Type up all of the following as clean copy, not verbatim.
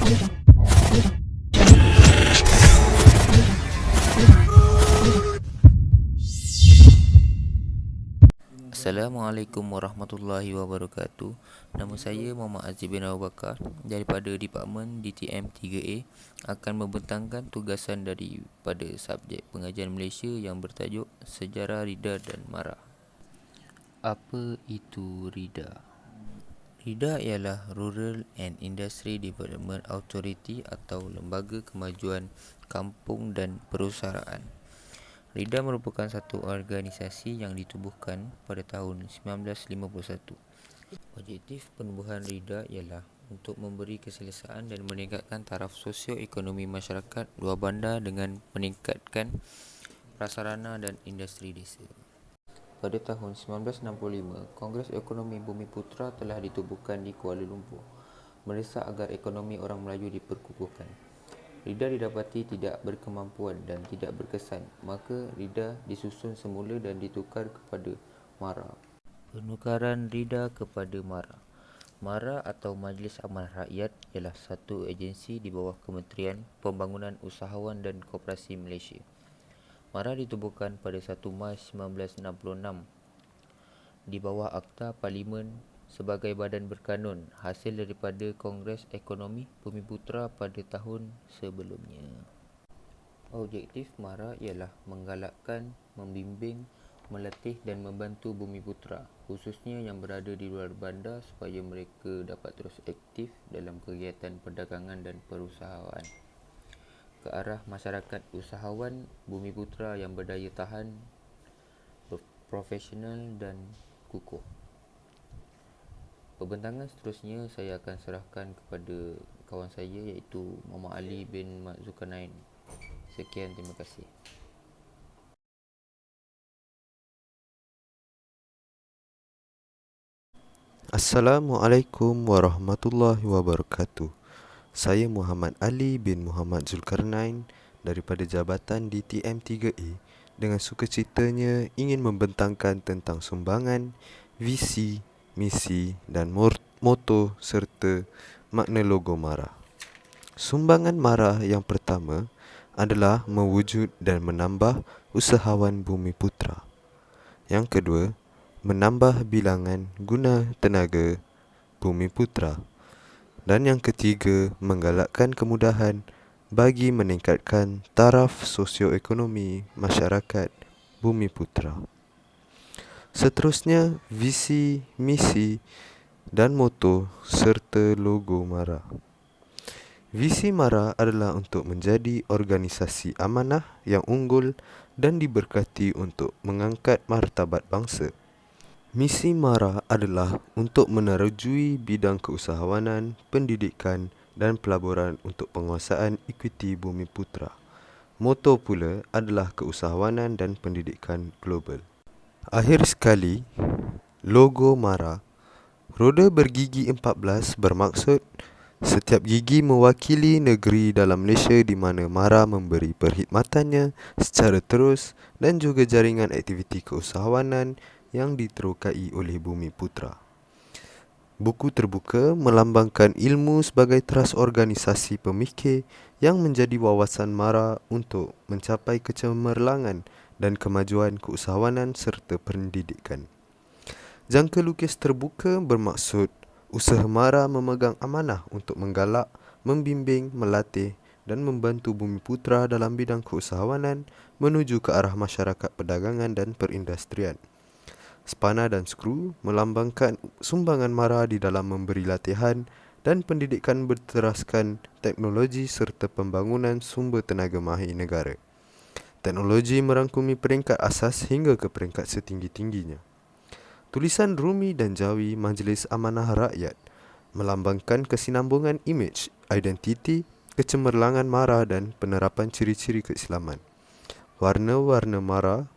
Assalamualaikum warahmatullahi wabarakatuh. Nama saya Muhammad Aziz bin Abu Bakar daripada Departemen DTM 3A akan membentangkan tugasan daripada subjek pengajian Malaysia yang bertajuk Sejarah Rida dan Mara. Apa itu RIDA? RIDA ialah Rural and Industry Development Authority atau Lembaga Kemajuan Kampung dan Perusahaan. RIDA merupakan satu organisasi yang ditubuhkan pada tahun 1951. Objektif penubuhan RIDA ialah untuk memberi keselesaan dan meningkatkan taraf sosio-ekonomi masyarakat luar bandar dengan meningkatkan prasarana dan industri desa. Pada tahun 1965, Kongres Ekonomi Bumiputra telah ditubuhkan di Kuala Lumpur, mendesak agar ekonomi orang Melayu diperkukuhkan. RIDA didapati tidak berkemampuan dan tidak berkesan, maka RIDA disusun semula dan ditukar kepada MARA. Penukaran RIDA kepada MARA. MARA atau Majlis Amanah Rakyat ialah satu agensi di bawah Kementerian Pembangunan Usahawan dan Koperasi Malaysia. MARA ditubuhkan pada 1 Mac 1966 di bawah Akta Parlimen sebagai badan berkanun hasil daripada Kongres Ekonomi Bumiputra pada tahun sebelumnya. Objektif MARA ialah menggalakkan, membimbing, melatih dan membantu Bumiputra, khususnya yang berada di luar bandar supaya mereka dapat terus aktif dalam kegiatan perdagangan dan perusahaan ke arah masyarakat usahawan Bumiputra yang berdaya tahan, profesional dan kukuh. Pembentangan seterusnya saya akan serahkan kepada kawan saya iaitu Muhammad Ali bin Mat Zulkarnain. Sekian, terima kasih. Assalamualaikum warahmatullahi wabarakatuh. Saya Muhammad Ali bin Muhammad Zulkarnain daripada Jabatan DTM 3A dengan sukacitanya ingin membentangkan tentang sumbangan, visi, misi dan moto serta makna logo MARA. Sumbangan MARA yang pertama adalah mewujud dan menambah usahawan Bumiputra. Yang kedua, menambah bilangan guna tenaga Bumiputra. Dan yang ketiga, menggalakkan kemudahan bagi meningkatkan taraf sosioekonomi masyarakat Bumiputra. Seterusnya, visi, misi dan moto serta logo MARA. Visi MARA adalah untuk menjadi organisasi amanah yang unggul dan diberkati untuk mengangkat martabat bangsa. Misi MARA adalah untuk menerjui bidang keusahawanan, pendidikan dan pelaburan untuk penguasaan equity Bumiputra. Moto pula adalah keusahawanan dan pendidikan global. Akhir sekali, logo MARA, roda bergigi 14 bermaksud setiap gigi mewakili negeri dalam Malaysia di mana MARA memberi perkhidmatannya secara terus dan juga jaringan aktiviti keusahawanan yang diterokai oleh Bumiputra. Buku terbuka melambangkan ilmu sebagai teras organisasi pemikir yang menjadi wawasan MARA untuk mencapai kecemerlangan dan kemajuan keusahawanan serta pendidikan. Jangka lukis terbuka bermaksud usaha MARA memegang amanah untuk menggalak, membimbing, melatih dan membantu Bumiputra dalam bidang keusahawanan menuju ke arah masyarakat perdagangan dan perindustrian. Spana dan skru melambangkan sumbangan MARA di dalam memberi latihan dan pendidikan berteraskan teknologi serta pembangunan sumber tenaga mahir negara. Teknologi merangkumi peringkat asas hingga ke peringkat setinggi-tingginya. Tulisan Rumi dan Jawi Majlis Amanah Rakyat melambangkan kesinambungan imej, identiti, kecemerlangan MARA dan penerapan ciri-ciri keislaman. Warna-warna MARA,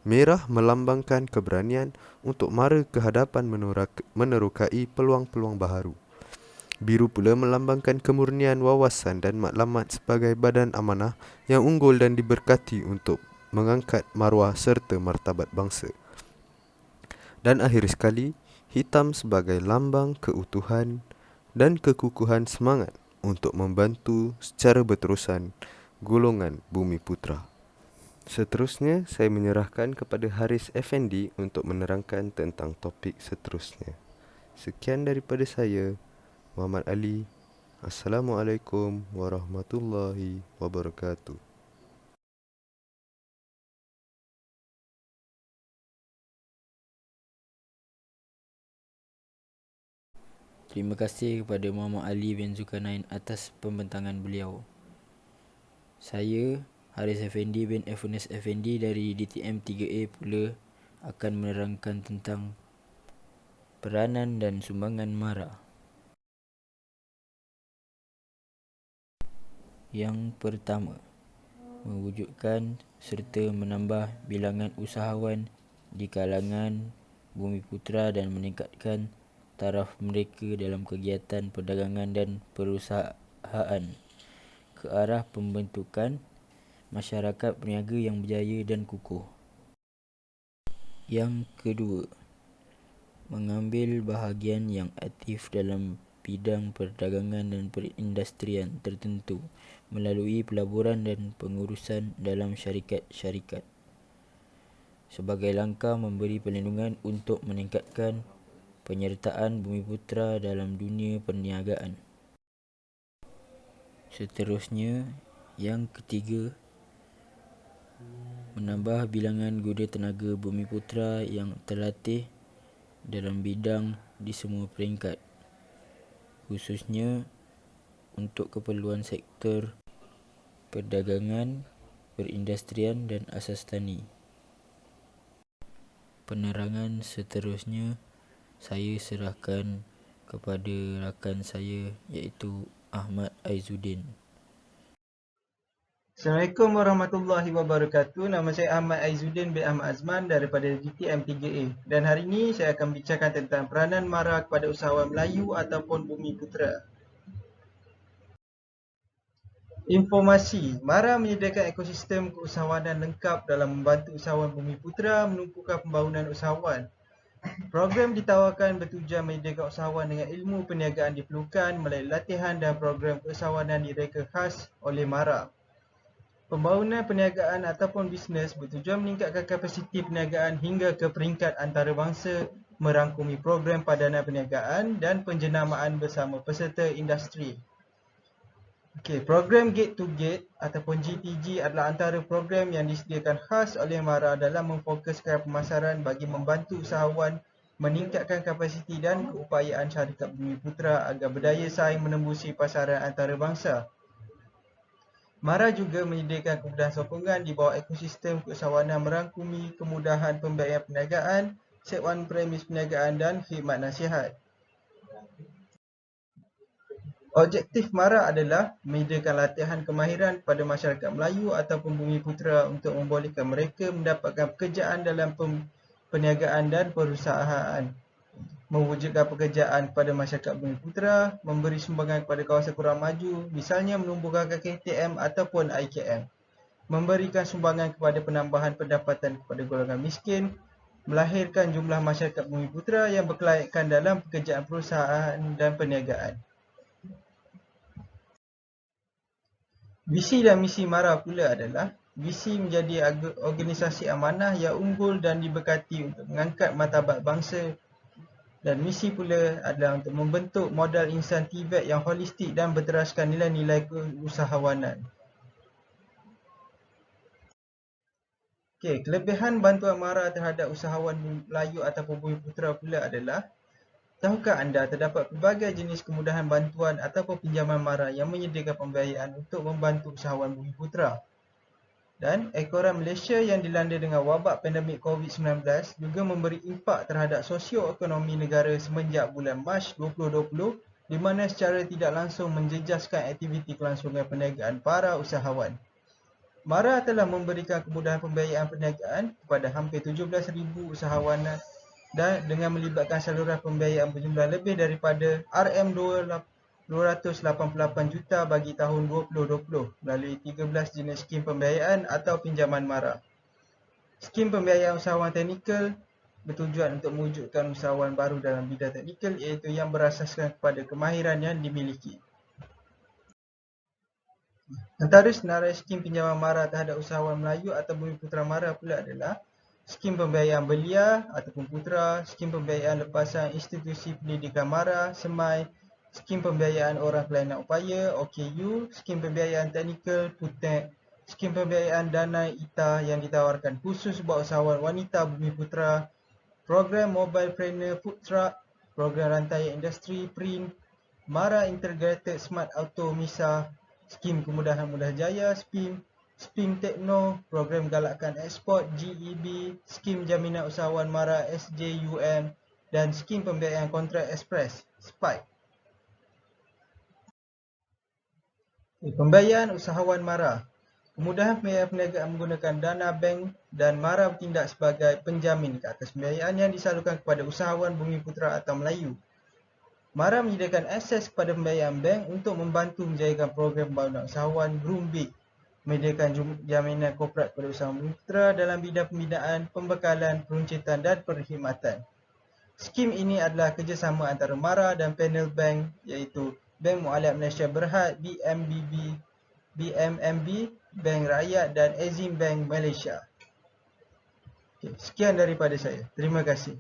merah melambangkan keberanian untuk mara ke hadapan menerokai peluang-peluang baharu. Biru pula melambangkan kemurnian wawasan dan maklumat sebagai badan amanah yang unggul dan diberkati untuk mengangkat maruah serta martabat bangsa. Dan akhir sekali, hitam sebagai lambang keutuhan dan kekukuhan semangat untuk membantu secara berterusan golongan Bumi Putra. Seterusnya, saya menyerahkan kepada Haris Effendi untuk menerangkan tentang topik seterusnya. Sekian daripada saya, Muhammad Ali. Assalamualaikum warahmatullahi wabarakatuh. Terima kasih kepada Muhammad Ali bin Zulkarnain atas pembentangan beliau. Saya, Haris Effendi bin Efunes Effendi dari DTM 3A pula akan menerangkan tentang peranan dan sumbangan MARA. Yang pertama, mewujudkan serta menambah bilangan usahawan di kalangan Bumi Putra dan meningkatkan taraf mereka dalam kegiatan perdagangan dan perusahaan ke arah pembentukan masyarakat peniaga yang berjaya dan kukuh. Yang kedua, mengambil bahagian yang aktif dalam bidang perdagangan dan perindustrian tertentu melalui pelaburan dan pengurusan dalam syarikat-syarikat sebagai langkah memberi perlindungan untuk meningkatkan penyertaan Bumi Putra dalam dunia perniagaan. Seterusnya, yang ketiga, menambah bilangan guna tenaga Bumi Putra yang terlatih dalam bidang di semua peringkat, khususnya untuk keperluan sektor perdagangan, perindustrian dan asas tani. Penerangan seterusnya saya serahkan kepada rakan saya iaitu Ahmad Aizuddin. Assalamualaikum warahmatullahi wabarakatuh. Nama saya Ahmad Aizuddin bin Ahmad Azman daripada DTM 3A. Dan hari ini saya akan bincangkan tentang peranan MARA kepada usahawan Melayu ataupun Bumi Putra. Informasi, MARA menyediakan ekosistem keusahawanan lengkap dalam membantu usahawan Bumi Putra menumpukan pembangunan usahawan. Program ditawarkan bertujuan menyediakan usahawan dengan ilmu perniagaan diperlukan melalui latihan dan program keusahawanan direka khas oleh MARA. Pembangunan perniagaan ataupun bisnes bertujuan meningkatkan kapasiti perniagaan hingga ke peringkat antarabangsa, merangkumi program padanan perniagaan dan penjenamaan bersama peserta industri. Program Gate to Gate ataupun GTG adalah antara program yang disediakan khas oleh MARA dalam memfokuskan pemasaran bagi membantu usahawan meningkatkan kapasiti dan keupayaan syarikat Bumi Putra agar berdaya saing menembusi pasaran antarabangsa. MARA juga menyediakan kemudahan sokongan di bawah ekosistem keusahawanan merangkumi kemudahan pembiayaan perniagaan, sewaan premis perniagaan dan khidmat nasihat. Objektif MARA adalah menyediakan latihan kemahiran kepada masyarakat Melayu ataupun Bumi Putra untuk membolehkan mereka mendapatkan pekerjaan dalam perniagaan dan perusahaan, mewujudkan pekerjaan kepada masyarakat Bumi Putra, memberi sumbangan kepada kawasan kurang maju, misalnya menumbuhkan KTM ataupun IKM, memberikan sumbangan kepada penambahan pendapatan kepada golongan miskin, melahirkan jumlah masyarakat Bumi Putra yang berkelayakan dalam pekerjaan perusahaan dan perniagaan. Visi dan misi MARA pula adalah visi menjadi organisasi amanah yang unggul dan diberkati untuk mengangkat martabat bangsa, dan misi pula adalah untuk membentuk modal insan Tibet yang holistik dan berteraskan nilai-nilai keusahawanan. Kelebihan bantuan MARA terhadap usahawan Melayu ataupun Bumi Putra pula adalah, tahukah anda terdapat pelbagai jenis kemudahan bantuan ataupun pinjaman MARA yang menyediakan pembiayaan untuk membantu usahawan Bumi Putra? Dan ekoran Malaysia yang dilanda dengan wabak pandemik COVID-19 juga memberi impak terhadap sosioekonomi negara semenjak bulan Mac 2020, di mana secara tidak langsung menjejaskan aktiviti kelangsungan perniagaan para usahawan. MARA telah memberikan kemudahan pembiayaan perniagaan kepada hampir 17,000 usahawan dan dengan melibatkan saluran pembiayaan berjumlah lebih daripada RM288 juta bagi tahun 2020 melalui 13 jenis skim pembiayaan atau pinjaman MARA. Skim pembiayaan usahawan teknikal bertujuan untuk mewujudkan usahawan baru dalam bidang teknikal, iaitu yang berasaskan kepada kemahiran yang dimiliki. Antara senarai skim pinjaman mara terhadap usahawan Melayu atau Bumiputera Mara pula adalah skim pembiayaan belia ataupun putera, skim pembiayaan lepasan institusi pendidikan mara, SEMAI, skim pembiayaan orang kelainan upaya, OKU, skim pembiayaan teknikal, PUTEK, skim pembiayaan dana ITA yang ditawarkan khusus buat usahawan wanita Bumiputera, program Mobile Trainer Food Truck, program rantaian industri, print, Mara Integrated Smart Auto MISA, skim kemudahan mudah jaya, SPIM Tekno, program galakkan ekspor GEB, skim jaminan usahawan Mara SJUM dan skim pembiayaan kontrak ekspres SPIKE. Pembiayaan usahawan Mara. Kemudahan pembiayaan perniagaan menggunakan dana bank dan Mara bertindak sebagai penjamin ke atas pembiayaan yang disalurkan kepada usahawan Bumiputera atau Melayu. Mara menyediakan akses kepada pembiayaan bank untuk membantu menjayakan program pembangunan usahawan Grumbik, menyediakan jaminan korporat kepada usahawan Bumiputera dalam bidang pembinaan, pembekalan, peruncitan dan perkhidmatan. Skim ini adalah kerjasama antara Mara dan panel bank iaitu Bank Mualaf Malaysia Berhad, BMMB, Bank Rakyat dan Exim Bank Malaysia. Sekian daripada saya. Terima kasih.